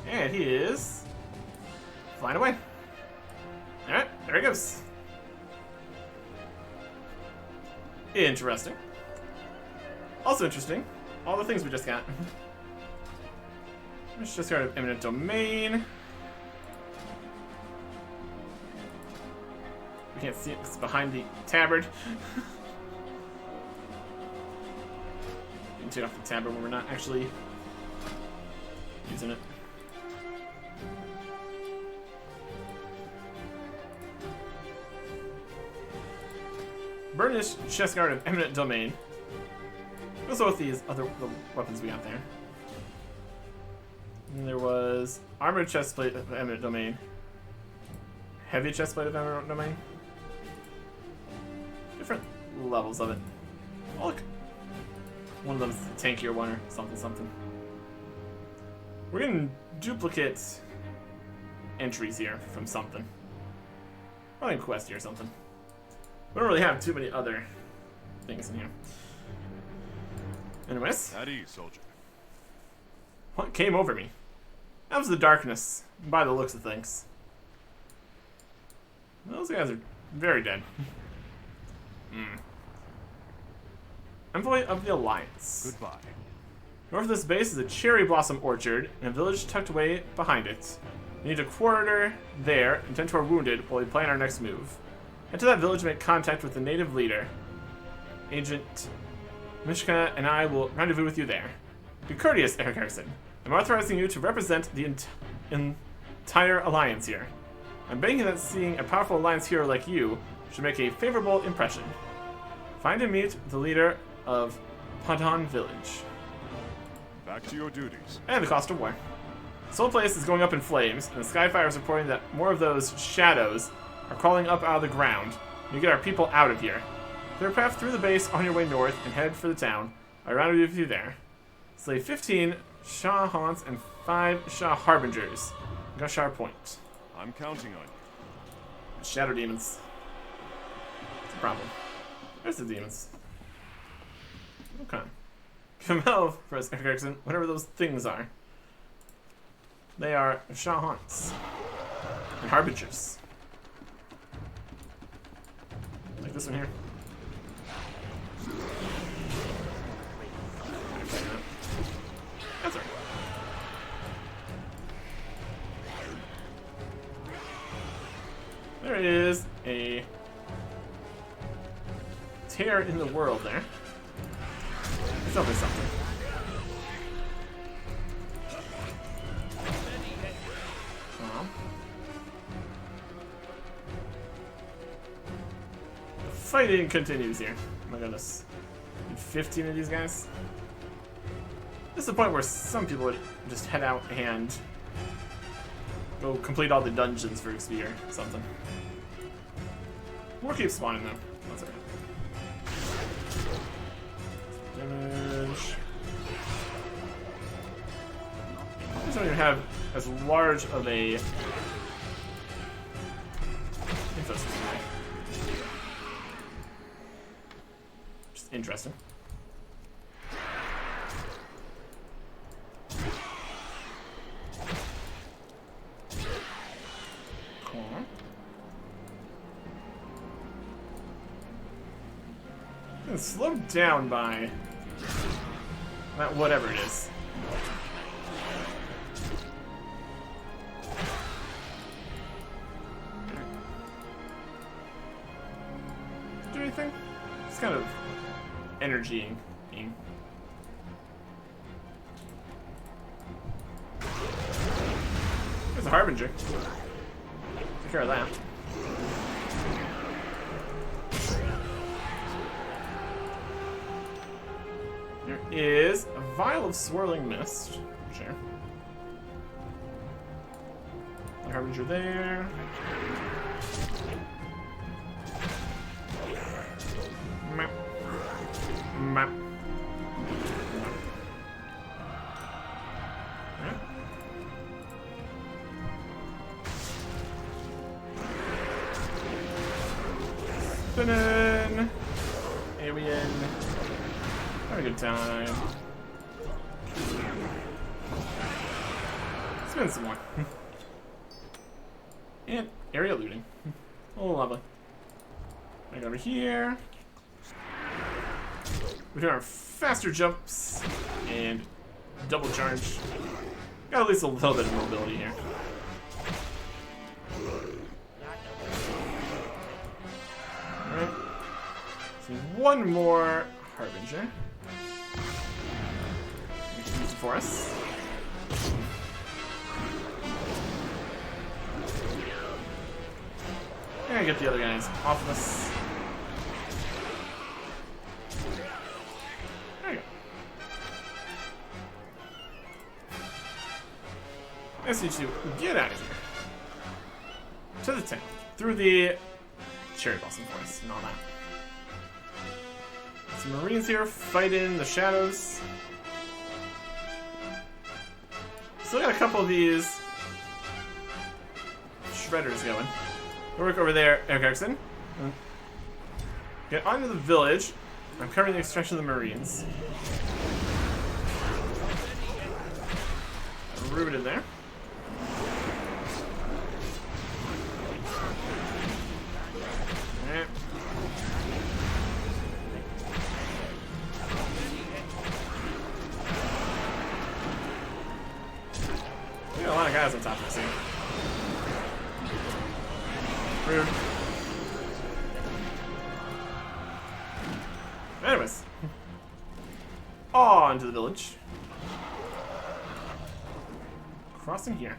Speaker 1: And he is flying away. Alright, there he goes. Interesting. Also interesting, all the things we just got. Let's just go to Eminent Domain. We can't see it, it's behind the tabard. You can take off the tabard when we're not actually using it. Burnished chestguard of Eminent Domain. Also with these other weapons we got there. And there was armored chestplate of Eminent Domain. Heavy chestplate of Eminent Domain. Different levels of it. Oh, look. One of them's the tankier one or something. We're getting duplicate entries here from something. Probably in Questy or something. We don't really have too many other things in here. Anyways.
Speaker 3: At ease, soldier.
Speaker 1: What came over me? That was the darkness, by the looks of things. Those guys are very dead. Envoy of the Alliance.
Speaker 3: Goodbye.
Speaker 1: North of this base is a cherry blossom orchard and a village tucked away behind it. We need to quarter there and tend to our wounded while we plan our next move. Head to that village and make contact with the native leader. Agent Mishka and I will rendezvous with you there. Be courteous, Eric Erickson. I'm authorizing you to represent the entire Alliance here. I'm banking that seeing a powerful Alliance hero like you should make a favorable impression. Find and meet the leader of Padon Village.
Speaker 3: Back to your duties.
Speaker 1: And the cost of war. This whole place is going up in flames, and the Skyfire is reporting that more of those shadows are crawling up out of the ground. You get our people out of here. Clear a path through the base on your way north and head for the town. I rendezvous with you there. Slay 15 Shah Haunts and 5 Shah Harbingers. Gushar Point.
Speaker 3: I'm counting on you.
Speaker 1: Shadow demons. It's a problem. There's the demons. Okay. Kamel, press Eric Erickson, whatever those things are. They are Shah Haunts. And Harbingers. Like this one here. That's right. There is a tear in the world there. Something. The fighting continues here. Oh my goodness. Need 15 of these guys? This is the point where some people would just head out and Go complete all the dungeons for XP or something. More keep spawning though. That's okay. Damage. I don't even have as large of a info system. Just interesting. Cool. It's slowed down by that whatever it is. Do anything? It's kind of energy-ing. There's a Harbinger. Take care of that. There is a vial of swirling mist. Sure. The Harbinger there. Map. Map. Alright. Spinning. Alien. Have a good time. Spin some more. And area looting. Oh, lovely. Right over here. We're doing our faster jumps and double charge. Got at least a little bit of mobility here. Alright. So one more Harbinger. Use it for us. And get the other guys off of us. There you go. Let's need to get out of here. To the town. Through the cherry blossom forest and all that. Some Marines here fighting the shadows. Still got a couple of these shredders going. We'll work over there, Eric Erickson. Get onto the village. I'm covering the extraction of the Marines. Ruben in there. Alright. We got a lot of guys on top of this thing. Rude. Anyways. On to the village. Crossing here.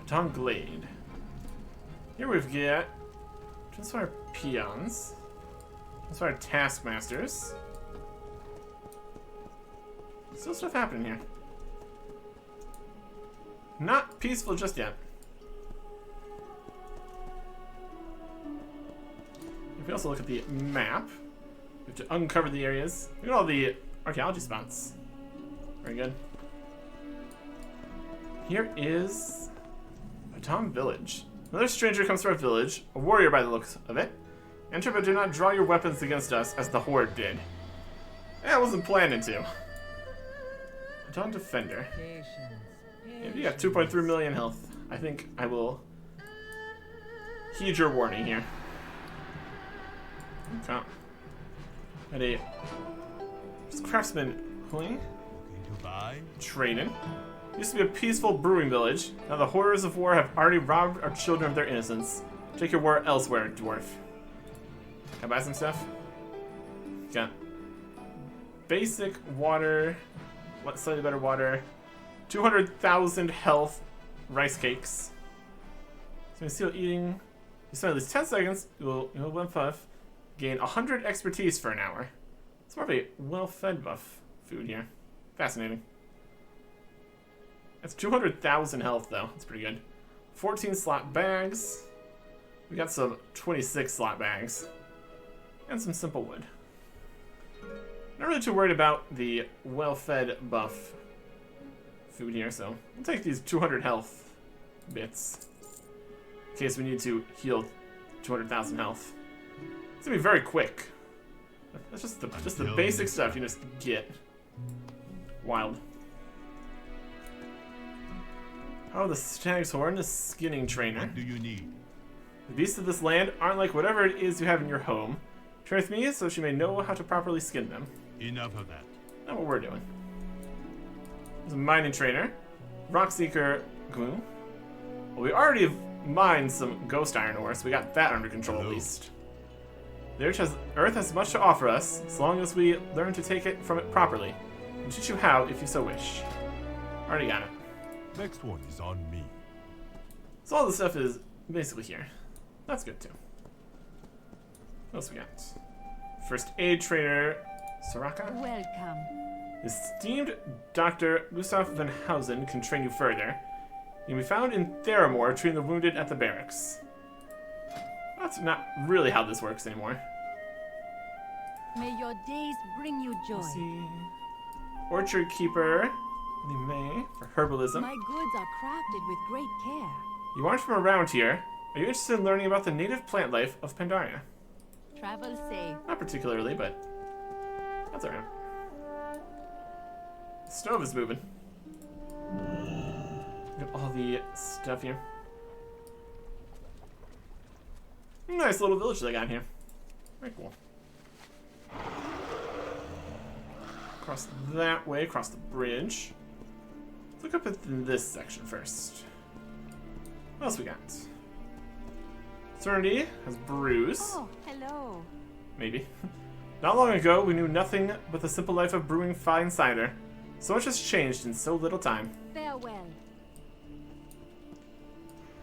Speaker 1: Baton Glade. Here we've got Transfire Peons. Transfire Taskmasters. Still stuff happening here. Not peaceful just yet. If we also look at the map, we have to uncover the areas. Look at all the archaeology spots. Very good. Here is Baton Village. Another stranger comes to our village, a warrior by the looks of it. Enter, but do not draw your weapons against us as the Horde did. I wasn't planning to. Baton Defender. Yeah, you got 2.3 million health. I think I will heed your warning here. Okay. Got a craftsman trading. Used to be a peaceful brewing village. Now the horrors of war have already robbed our children of their innocence. Take your war elsewhere, dwarf. Can I buy some stuff? Got basic water. What slightly better water? 200,000 health. Rice cakes. So still eating. You spend at least 10 seconds. You'll buff. Gain 100 expertise for an hour. It's more of a well-fed buff food here. Fascinating. That's 200,000 health though. That's pretty good. 14 slot bags. We got some 26 slot bags. And some simple wood. Not really too worried about the well-fed buff food here, so we'll take these 200 health bits in case we need to heal 200,000 health. It's gonna be very quick. That's just the basic stuff you just get. Wild. Oh, the stag's horn, the skinning trainer.
Speaker 4: What do you need?
Speaker 1: The beasts of this land aren't like whatever it is you have in your home. Train with me so she may know how to properly skin them.
Speaker 4: Enough of that.
Speaker 1: That's what we're doing. There's a mining trainer. Rockseeker glue. Well, we already have mined some ghost iron ore, so we got that under control at least. The Earth has much to offer us, as long as we learn to take it from it properly. I'll teach you how if you so wish. Already got it.
Speaker 4: Next one is on me.
Speaker 1: So all the stuff is basically here. That's good too. What else we got? First aid trainer, Soraka.
Speaker 2: Welcome.
Speaker 1: Esteemed Dr. Gustav van Housen can train you further. You can be found in Theramore treating the wounded at the barracks. That's not really how this works anymore.
Speaker 2: May your days bring you joy.
Speaker 1: Let's see. Orchard Keeper, Lee May, for herbalism.
Speaker 2: My goods are crafted with great care.
Speaker 1: You aren't from around here. Are you interested in learning about the native plant life of Pandaria?
Speaker 2: Travel safe.
Speaker 1: Not particularly, but that's alright. The stove is moving. Got all the stuff here. Nice little village they got here. Very cool. Across that way, across the bridge. Let's look up at this section first. What else we got? Serenity has brews.
Speaker 2: Oh, hello.
Speaker 1: Maybe. Not long ago, we knew nothing but the simple life of brewing fine cider. So much has changed in so little time.
Speaker 2: Farewell.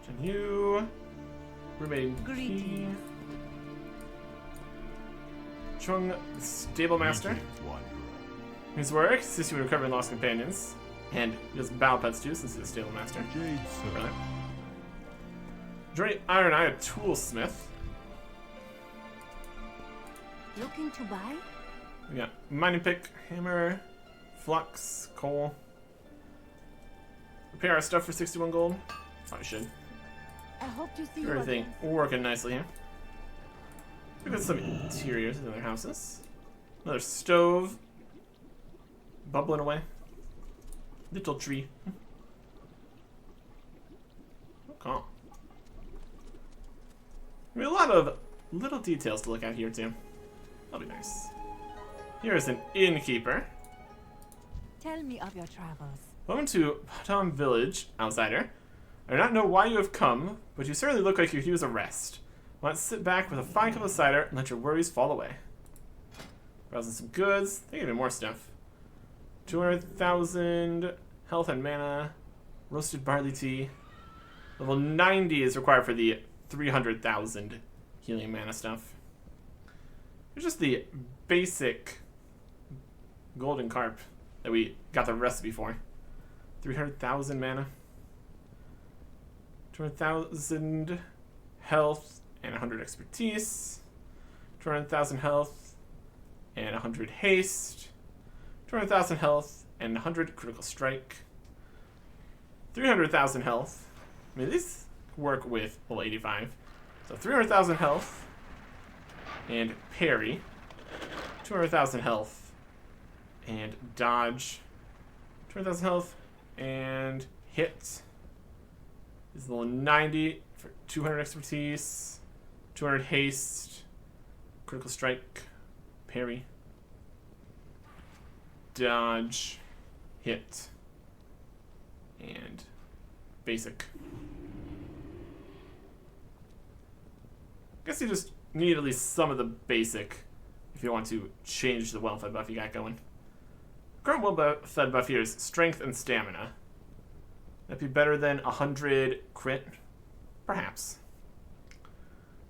Speaker 1: And you remain
Speaker 2: Greetings.
Speaker 1: Chung, the stable master.
Speaker 4: Greetings, wanderer.
Speaker 1: His work assists you in recovering lost companions. And he does battle pets too, since he's a stable master.
Speaker 4: Jade, sir.
Speaker 1: Really? Johnny Iron Eye, a toolsmith.
Speaker 2: Looking to buy?
Speaker 1: We got mining pick, hammer, flux, coal. Repair our stuff for 61 gold. Probably should.
Speaker 2: I hope to see you
Speaker 1: Everything
Speaker 2: again.
Speaker 1: working nicely here. We've got some interiors in other houses. Another stove. Bubbling away. Little tree. Okay. I mean, a lot of little details to look at here, too. That'll be nice. Here is an innkeeper.
Speaker 2: Tell me of your travels.
Speaker 1: Welcome to Patam Village, outsider. I do not know why you have come, but you certainly look like you could use a rest. Why not sit back with a fine cup of cider and let your worries fall away? Browsing some goods. Think even more stuff. 200,000 health and mana. Roasted barley tea. Level 90 is required for the 300,000 healing mana stuff. It's just the basic golden carp that we got the recipe for. 300,000 mana. 200,000 health and 100 expertise. 200,000 health and 100 haste. 200,000 health and 100 critical strike. 300,000 health. I mean, these work with level 85. So 300,000 health and parry. 200,000 health and dodge. 200,000 health and hit. Is level 90 for 200 expertise, 200 haste, critical strike, parry, dodge, hit, and basic. Guess you just need at least some of the basic if you want to change the well-fed buff you got going. Current well-fed buff here is strength and stamina. That'd be better than 100 crit? Perhaps.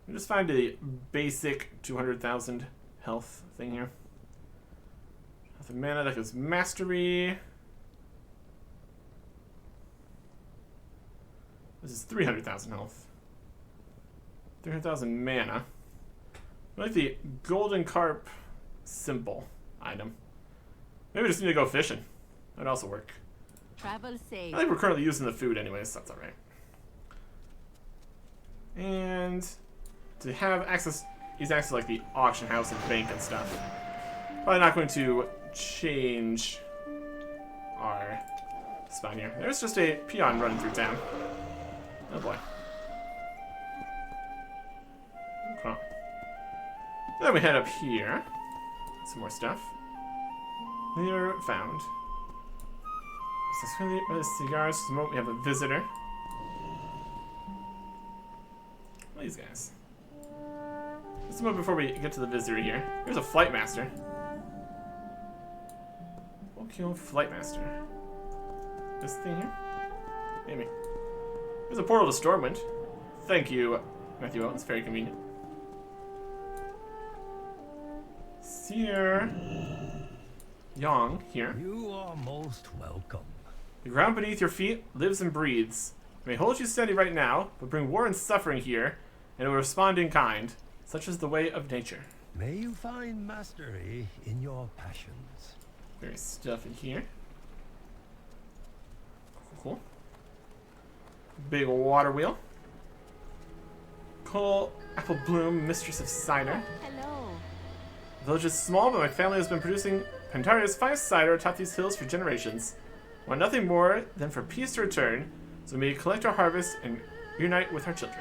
Speaker 1: I'll just find a basic 200,000 health thing here. Health and mana, that goes mastery. This is 300,000 health. 300,000 mana. I like the golden carp simple item. Maybe we just need to go fishing. That'd also work.
Speaker 2: Travel safe.
Speaker 1: I think we're currently using the food anyways, so that's alright. And to have access, easy access to like the auction house and bank and stuff. Probably not going to change our spot here. There's just a peon running through town. Oh boy. Okay. Then we head up here. Some more stuff. Leader found. Cigars. Just a moment, we have a visitor. These guys. Just a moment before we get to the visitor here. Here's a flight master. Okay, flight master. This thing here? Maybe. There's a portal to Stormwind. Thank you, Matthew Owen. It's very convenient. Seer Yang here.
Speaker 8: You are most welcome.
Speaker 1: The ground beneath your feet lives and breathes. It may hold you steady right now, but bring war and suffering here, and it will respond in kind. Such is the way of nature.
Speaker 8: May you find mastery in your passions.
Speaker 1: There's stuff in here. Cool. Big water wheel. Coal Apple Bloom, Mistress of Cider.
Speaker 2: Hello.
Speaker 1: The village is small, but my family has been producing Pandaria's finest cider atop these hills for generations. I want nothing more than for peace to return, so we may collect our harvest and unite with our children.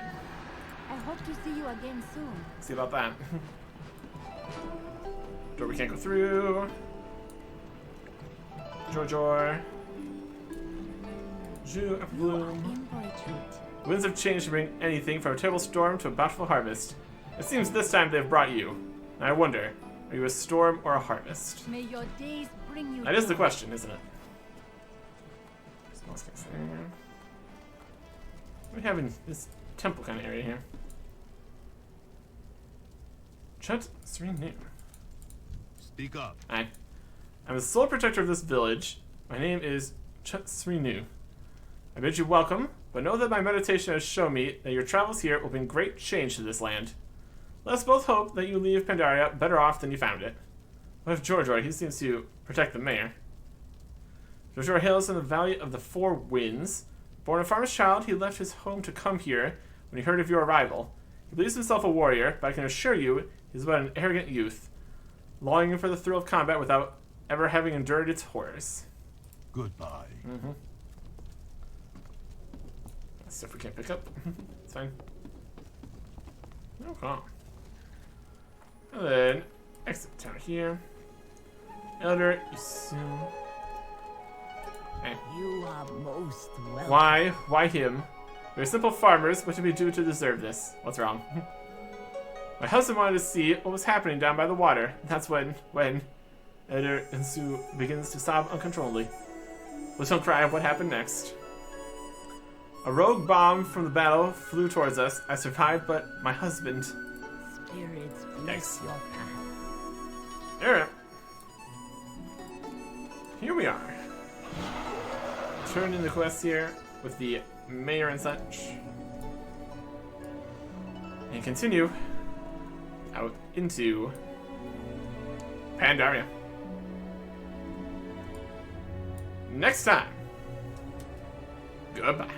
Speaker 2: I hope to see you again soon.
Speaker 1: See about that. Door we can't go through. Jor. Ju Apple Bloom.
Speaker 2: In for a treat.
Speaker 1: Winds have changed to bring anything from a terrible storm to a bountiful harvest. It seems this time they have brought you. And I wonder, are you a storm or a harvest?
Speaker 2: May your days bring you
Speaker 1: That is the
Speaker 2: joy.
Speaker 1: question, isn't it? What do we have in this temple kind of area here? Chut Srinu.
Speaker 3: Speak up.
Speaker 1: I'm the sole protector of this village. My name is Chut Srinu. I bid you welcome, but know that my meditation has shown me that your travels here will bring great change to this land. Let us both hope that you leave Pandaria better off than you found it. What of Jorjor? He seems to protect the mayor. Jorjor hails in the Valley of the Four Winds. Born a farmer's child, he left his home to come here when he heard of your arrival. He believes himself a warrior, but I can assure you he's but an arrogant youth, longing for the thrill of combat without ever having endured its horrors.
Speaker 3: Goodbye.
Speaker 1: That's stuff we can't pick up. It's fine. Okay. And then, exit town here. Elder, you soon. Hey.
Speaker 7: You are most welcome.
Speaker 1: Why? Why him? We're simple farmers. What should we do to deserve this? What's wrong? My husband wanted to see what was happening down by the water. That's when Elder Ensu begins to sob uncontrollably. Let's don't cry of what happened next. A rogue bomb from the battle flew towards us. I survived, but my husband...
Speaker 7: Spirits bless
Speaker 1: Yikes.
Speaker 7: your path.
Speaker 1: Alright. Here we are. Turned in the quest here with the mayor and such. And continue out into Pandaria. Next time. Goodbye.